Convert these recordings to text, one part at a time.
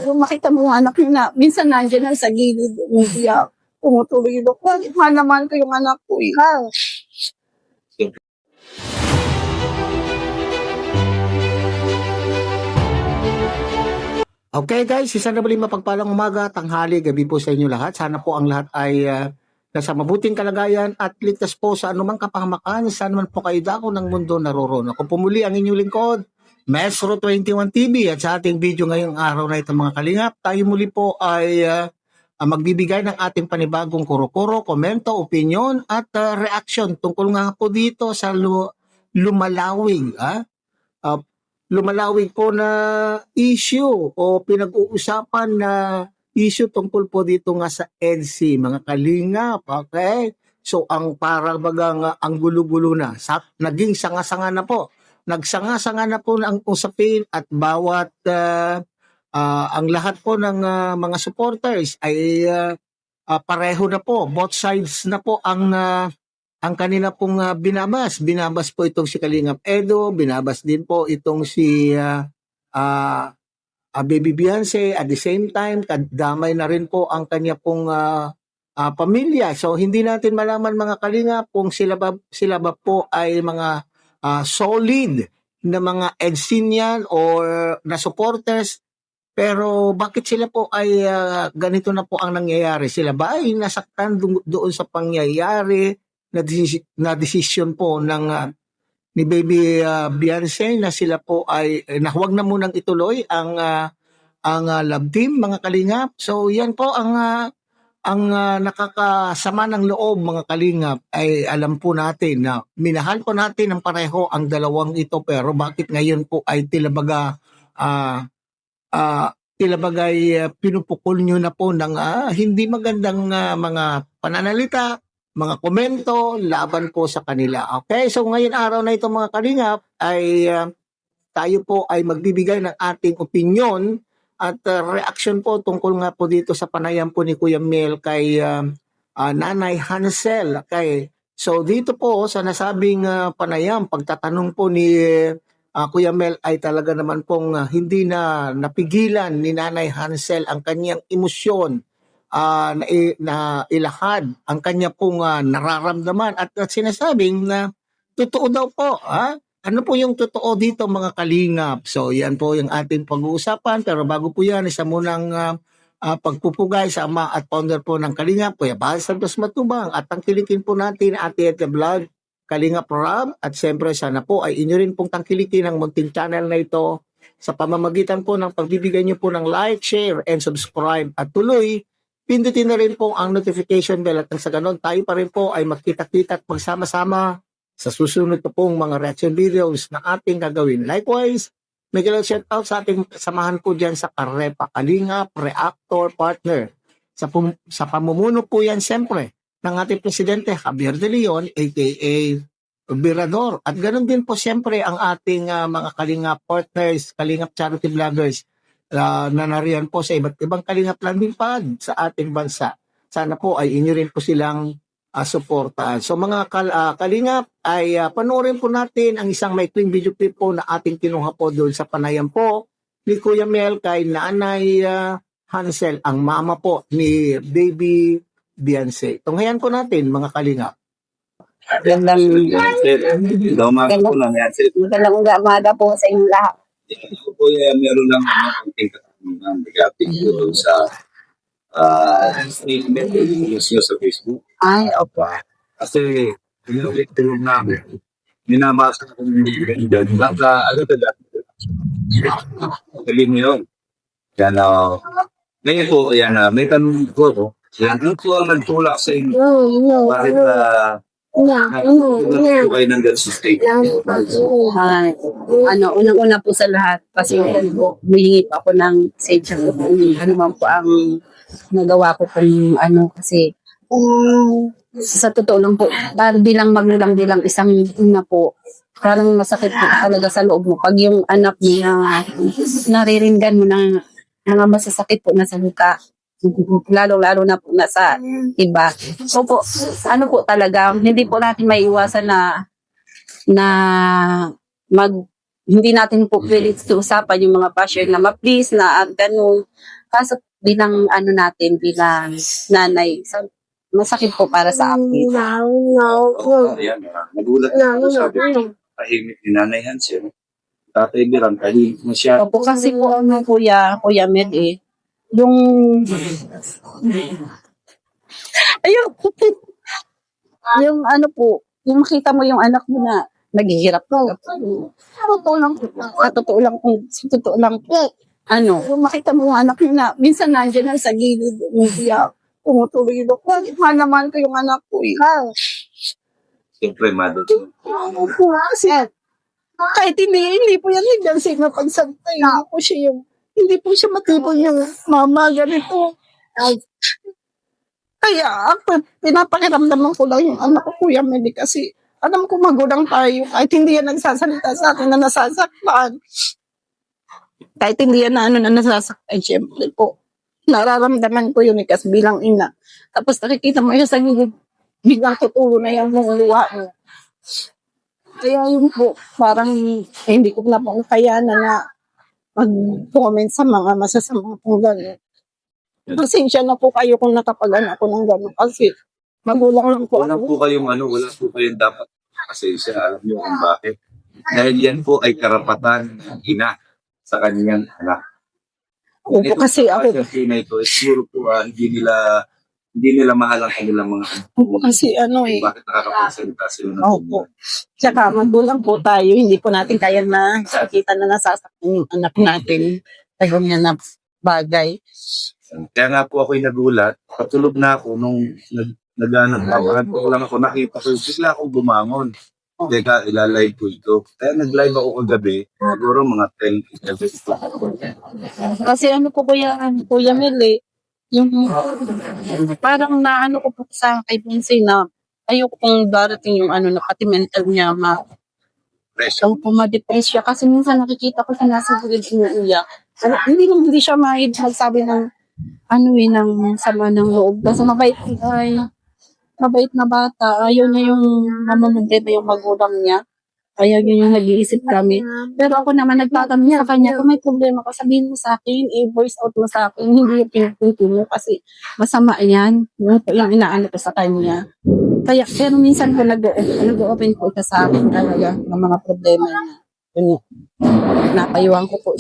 Kung makita mo yung anak niya na, minsan nandiyan lang sa gilid, umiiyak, tumutuloy yung bakit mahal naman ko yung anak ko eh. Okay guys, isa na muling mapagpalang umaga, tanghali, gabi po sa inyo lahat. Sana po ang lahat ay nasa mabuting kalagayan at ligtas po sa anumang kapahamakan. Saan man po kayo dako ng mundo naroroon. Ako po muli ang inyong lingkod, Mesro 21 TV, at sa ating video ngayong araw na ito mga kalingap, tayo muli po ay magbibigay ng ating panibagong kuro-kuro, komento, opinion at reaction tungkol nga po dito sa lumalawig lumalawig po na issue o pinag-uusapan na issue tungkol po dito nga sa EDSA, mga kalingap, okay? So, ang parang bagang ang gulo-gulo na, naging sanga-sanga na po. Nagsanga-sanga na po ang usapin at bawat, ang lahat po ng mga supporters ay pareho na po. Both sides na po ang kanina pong binabas. Binabas po itong si Kalingap Edo, binabas din po itong si Baby Beyonce. At the same time, damay na rin po ang kanya pong pamilya. So hindi natin malaman mga Kalingap kung sila ba po ay mga solid na mga Edsinian or na supporters. Pero bakit sila po ay ganito na po ang nangyayari? Sila ba ay nasaktan doon sa pangyayari na decision po ng ni Baby Beyonce na sila po ay na huwag na munang ituloy ang love team mga kalingap. So yan po ang nakakasama ng loob mga kalingap ay alam po natin na minahal po natin ang pareho ang dalawang ito, pero bakit ngayon po ay tilabagay pinupukol nyo na po ng hindi magandang mga pananalita, mga komento laban po sa kanila. Okay, so ngayon araw na ito mga kalingap ay tayo po ay magbibigay ng ating opinion at reaction po tungkol nga po dito sa panayam po ni Kuya Mel kay Nanay Hansel. Okay, so dito po sa nasabing panayam, pagtatanong po ni Kuya Mel ay talaga naman pong hindi na napigilan ni Nanay Hansel ang kanyang emosyon na ilahad ang kanya pong nararamdaman at sinasabing na totoo daw po. Ano po yung totoo dito mga kalingap? So yan po yung ating pag-uusapan, pero bago po yan, isa munang pagpupugay sa ama at founder po ng Kalingap, Kuya Bahal Santos Matubang, at tangkilikin po natin Ate Ete Vlog, Kalingap Rob, at siyempre sana po ay inyo rin pong tangkilikin ang munting channel na ito sa pamamagitan po ng pagbibigay nyo po ng like, share, and subscribe, at tuloy pindutin na rin po ang notification bell at sa ganon tayo pa rin po ay magkita-kita at magsama-sama sa susunod na pong mga reaction videos na ating gagawin. Likewise, may galaw shout out sa ating samahan po dyan sa Karepa Kalingap Reactor Partner. Sa pamumuno po yan siyempre ng ating Presidente Javier De Leon aka Obrador. At ganoon din po siyempre ang ating mga Kalingap partners, Kalingap charity vloggers na nariyan po sa iba't ibang Kalingap landing pad sa ating bansa. Sana po ay inyo rin po silang suportahan. So mga Kalingap ay panoorin po natin ang isang maikling video clip po na ating kinuha po doon sa panayam po ni Kuya Mel kay Nanay Hansel, ang mama po ni Baby Beyonce. Tunghayan po natin mga Kalingap. Magandang umaga po sa inyong lahat. Ito po meron lang konting katanungan regarding po sa statement nyo sa Facebook. Ay, opo. Kasi tinulog namin. Minabasa ko yung ganda. Baka ano ito dati? Galing nyo yun. Yan ngayon po, yan may tanong ko. Yan po ang nagtulak sa inyo. Bakit kayo ng ganun sa statement? Unang-una po sa lahat, kasi humihingi pa ako ng sage ko kung ano man po ang nagawa ko kung kasi sa totoo lang po, bilang magulang, bilang isang ina po, parang masakit po talaga sa loob mo. Pag yung anak niya, nariringgan mo ng mga masasakit po na salita, lalo-lalo na po nasa iba. So po, po talaga, hindi po natin maiiwasan na hindi natin po pwede usapan yung mga basher na ma-please na ganun. Kaso bilang ano natin, bilang nanay, masakit po para sa akin. Ayan, nagulat na ako. Sabi ko, tahimik ni Nanay Hansel. Tatay Biram, tahimik na siya. Opo, kasi po ano, Kuya Med yung ayun, yung ano po, yung makita mo yung anak mo na naghihirap po. Totoo lang po. Totoo lang po. Ano, yung makita mo yung anak mo na minsan nandiyan lang sa gilid, umiiyak, tumutuloy ko. Mahal naman ko yung anak ko. Siyempre, mother. Kasi kahit hindi po yan nagdansig na pagsantay. Hindi po siya matipon yung mama, ganito. Kaya ako, pinapakiramdaman ko lang yung anak ko, Kuya Meli, kasi alam ko magulang tayo. Kahit hindi yan nagsasalita sa akin na nasasaktan. Kahit hindi yan na nasasaktan, syempre po. Nararamdaman ko yun kasi bilang ina. Tapos nakikita mo yun sa gilid, biglang tutulo na yung mga luha mo. Kaya yun po, parang hindi ko na po kayanan na mag-comment sa mga masasamang pong gano'n. Pasensya na po kayo kung nakapag-anak ko ng gano'n kasi magulang lang po Wala po kayong wala po kayong dapat pasensya. Alam niyo kung bakit. Dahil yan po ay karapatan ng ina sa kanyang anak. Opo, kasi ako, Ina ito, siguro po hindi nila mahal ang kanilang mga anak. opo, kasi Bakit nakakapagsalita sila ng opo. Tsaka magulang po tayo, hindi po natin kaya na nakikita na nasasaktan yung anak natin. Kaya nga na bagay. Kaya nga po ako'y nagulat. Patulog na ako nung nagpapahan ko lang ako. Nakita ko, bigla akong bumangon. Teka, ilalive ko ito. Kaya nag-live ako kagabi. Siguro mga 10, 11. Kasi ano po Kuya Mel yung parang naano ko po sa kay Vincent na ayoko kung darating yung na pati mental niya Pressure. so ma-depress siya kasi minsan nakikita ko siya nasa gilid umiiyak. Hindi siya magsabi ng ng sama ng loob. Kasi mabait na bata. Ayaw niya yung mamamundin na yung magulang niya. Ayaw yun yung nag-iisip kami. Pero ako naman nagtatanong sa kanya, kung may problema ka, sabihin mo sa akin, i-voice out mo sa akin, hindi yung pinuputo mo kasi masama yan. Yung inaano ko sa kanya. Pero minsan ko nag-open po siya sa akin talaga ng mga problema niya. Yun, napayuhan ko po.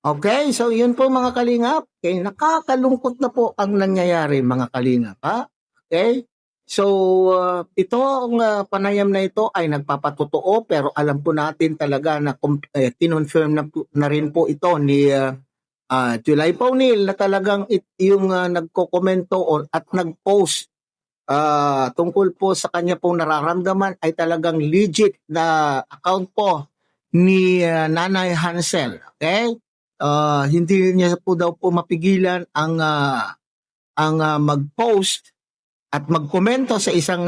Okay, so yun po mga kalingap. Okay, nakakalungkot na po ang nangyayari mga kalingap. Ha? Okay? So, ito ang panayam na ito ay nagpapatotoo pero alam po natin talaga na kinonfirm na rin po ito ni July Paunil na talagang yung nagko-komento at nag-post tungkol po sa kanya pong nararamdaman ay talagang legit na account po ni Nanay Hansel. Okay? Hindi niya po daw po mapigilan ang mag-post at magkomento sa isang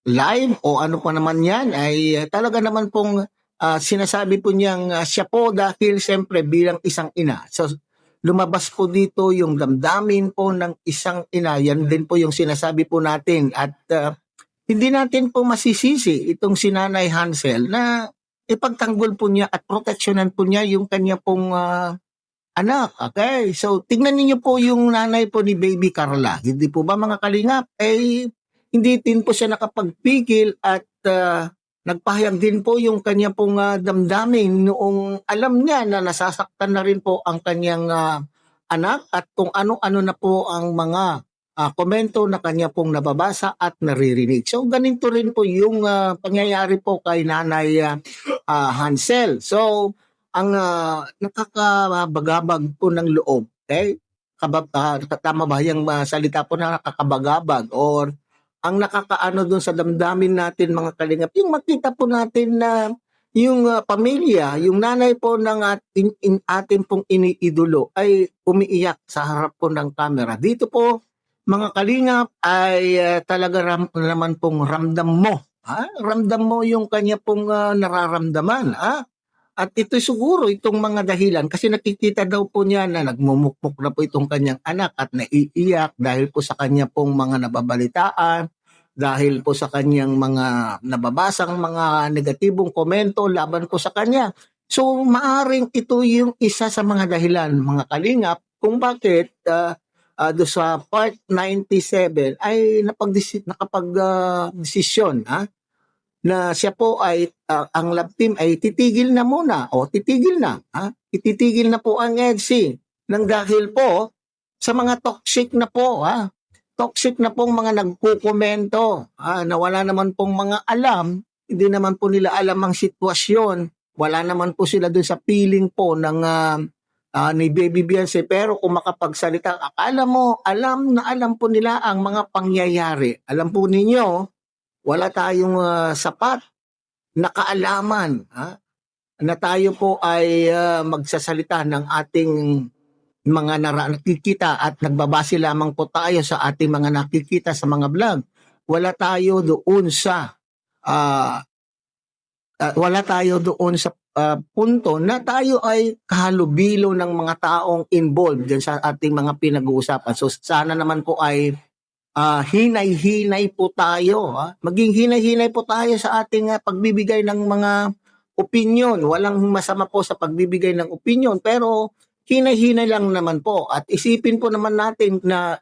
live o ano pa naman yan ay talaga naman pong sinasabi po niyang siya po dahil siyempre bilang isang ina. So lumabas po dito yung damdamin po ng isang ina. Yan din po yung sinasabi po natin at hindi natin po masisisi itong si Nanay Hansel na ipagtanggol po niya at proteksyonan po niya yung kanya pong anak. Okay, so tingnan niyo po yung nanay po ni Baby Carla. Hindi po ba mga kalingap? Hindi din po siya nakapagpigil at nagpahayag din po yung kanya pong damdamin noong alam niya na nasasaktan na rin po ang kanyang anak at kung ano-ano na po ang mga komento na kanya pong nababasa at naririnig. So ganito rin po yung pangyayari po kay Nanay Hansel. So ang nakakabagabag po ng loob, okay? Tama ba yung salita po na nakakabagabag or ang nakakaano doon sa damdamin natin mga kalingap, yung makita po natin na yung pamilya, yung nanay po ng ating pong iniidolo ay umiiyak sa harap po ng camera. Dito po mga kalingap ay talaga naman pong ramdam mo. Ramdam mo yung kanya pong nararamdaman. At ito siguro itong mga dahilan kasi nakikita daw po niya na nagmumukmuk na po itong kanyang anak at naiiyak dahil po sa kanya pong mga nababalitaan dahil po sa kanyang mga nababasang mga negatibong komento laban po sa kanya. So maaring ito yung isa sa mga dahilan, mga kalingap, kung bakit do sa part 97 ay nakapag-desisyon na siya po ay ang love team ay titigil na muna o titigil na. Ititigil na po ang EDSI nang dahil po sa mga toxic na po. Toxic na pong mga nagkukomento na wala naman pong mga alam, hindi naman po nila alam ang sitwasyon, wala naman po sila dun sa feeling po ng ni Baby Beyonce, pero kung makapagsalita, akala mo, alam na alam po nila ang mga pangyayari. Alam po ninyo, wala tayong sapat na kaalaman na tayo po ay magsasalita ng ating mga nakikita at nagbabase lamang po tayo sa ating mga nakikita sa mga vlog. Wala tayo doon sa punto na tayo ay kahalubilo ng mga taong involved dyan sa ating mga pinag-uusapan. So sana naman po ay hinay-hinay po tayo. Maging hinay-hinay po tayo sa ating pagbibigay ng mga opinion. Walang masama po sa pagbibigay ng opinion, pero hinay-hinay lang naman po. At isipin po naman natin na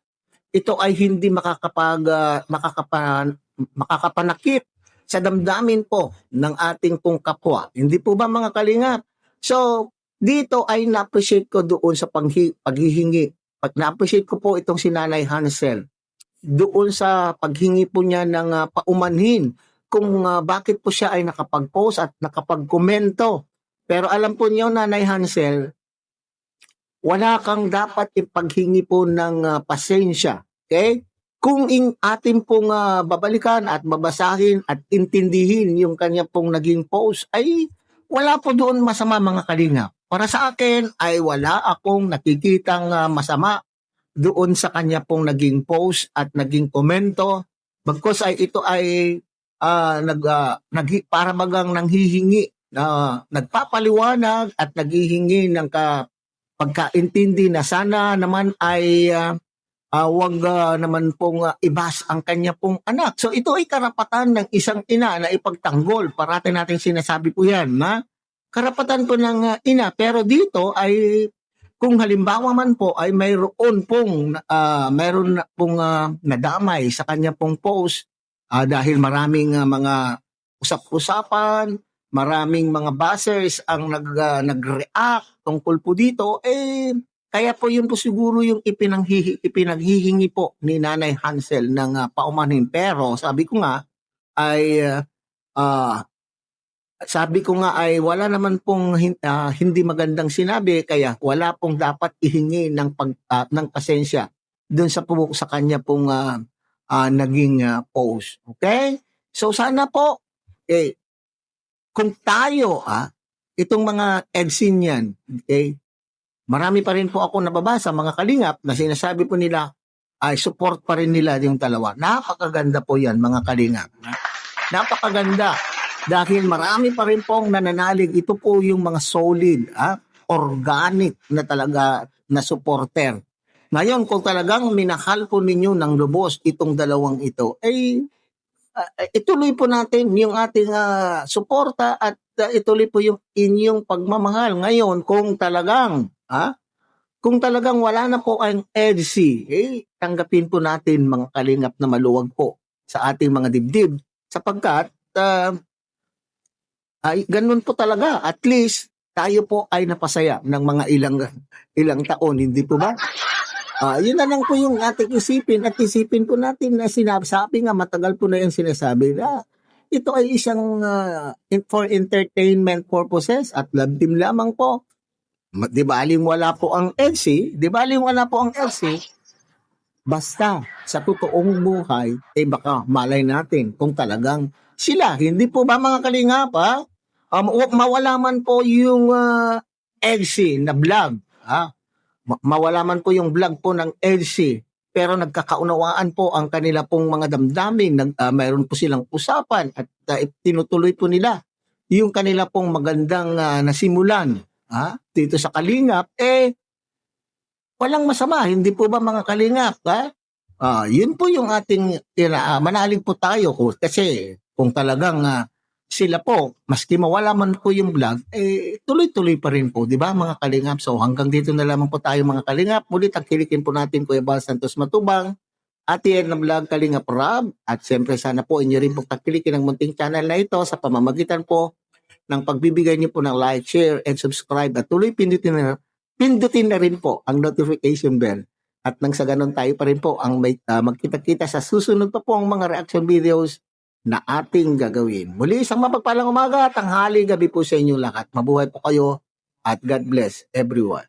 ito ay hindi makakapanakit sa damdamin po ng ating pong kapwa. Hindi po ba, mga kalingap? So, dito ay na-appreciate ko doon sa paghihingi. Na-appreciate ko po itong si Nanay Hansel. Doon sa paghingi po niya ng paumanhin kung bakit po siya ay nakapag-post at nakapag-komento. Pero alam po niyo, Nanay Hansel, wala kang dapat ipaghingi po ng pasensya. Okay? Kung atin pong babalikan at babasahin at intindihin yung kanya pong naging post, ay wala po doon masama, mga kalingap. Para sa akin ay wala akong nakikitang masama doon sa kanya pong naging post at naging komento. Bagkus ay ito ay para bagang nanghihingi, nagpapaliwanag at naghihingi ng pagkaintindi na sana naman ay wag naman pong ibas ang kanya pong anak. So ito ay karapatan ng isang ina na ipagtanggol. Parati natin sinasabi po yan, karapatan po ng ina. Pero dito ay kung halimbawa man po ay mayroon pong nadamay sa kanya pong post dahil maraming mga usap-usapan, maraming mga buzzers ang nag-react tungkol po dito, kaya po yun po siguro yung ipinaghihingi po ni Nanay Hansel ng paumanhin. Pero sabi ko nga ay wala naman pong hindi magandang sinabi, kaya wala pong dapat ihingi ng pasensya doon sa kanya pong naging post. Okay? So sana po kung tayo itong mga EDSIN yan, okay? Marami pa rin po ako nababasa, mga kalingap, na sinasabi po nila ay support pa rin nila yung dalawa. Napakaganda po yan, mga kalingap. Napakaganda. Dahil marami pa rin pong nananalig. Ito po yung mga solid, organic na talaga na supporter. Ngayon, kung talagang minahal po ninyo ng lubos itong dalawang ito, ituloy po natin yung ating suporta at ituloy po yung inyong pagmamahal. Ngayon, kung talagang wala na po ang EDSI, tanggapin po natin, mga kalingap, na maluwag po sa ating mga dibdib. Sapagkat, ganun po talaga. At least, tayo po ay napasaya ng mga ilang taon. Hindi po ba? Yun na lang po yung ating isipin. At isipin po natin na sinasabi nga, matagal po na yung sinasabi na ito ay isang for entertainment purposes at love team lamang po. Di ba aling wala po ang EDSI? Basta sa totoong buhay, baka malay natin kung talagang sila. Hindi po ba, mga kalingap, mawala man po yung EDSI na vlog. Mawala man po yung vlog po ng EDSI, pero nagkakaunawaan po ang kanila pong mga damdamin. Mayroon po silang usapan at tinutuloy po nila yung kanila pong magandang nasimulan dito sa kalingap, walang masama. Hindi po ba, mga kalingap? Yun po yung ating manalig po tayo kasi kung talagang sila po, maski mawala man po yung vlog, tuloy-tuloy pa rin po, di ba mga kalingap? So hanggang dito na lamang po tayo mga kalingap. Muli tagkilikin po natin Kuya Bal Santos Matubang, Ate Ed na Vlog Kalingap Rob, at siyempre sana po inyo rin po tagkilikin ang munting channel na ito sa pamamagitan po ng pagbibigay niyo po ng like, share, and subscribe, at tuloy pindutin na rin po ang notification bell. At nang sa ganun tayo pa rin po ang magkita-kita sa susunod pa po ang mga reaction videos na ating gagawin. Muli isang mapagpalang umaga, tanghali, gabi po sa inyo lahat. Mabuhay po kayo at God bless everyone.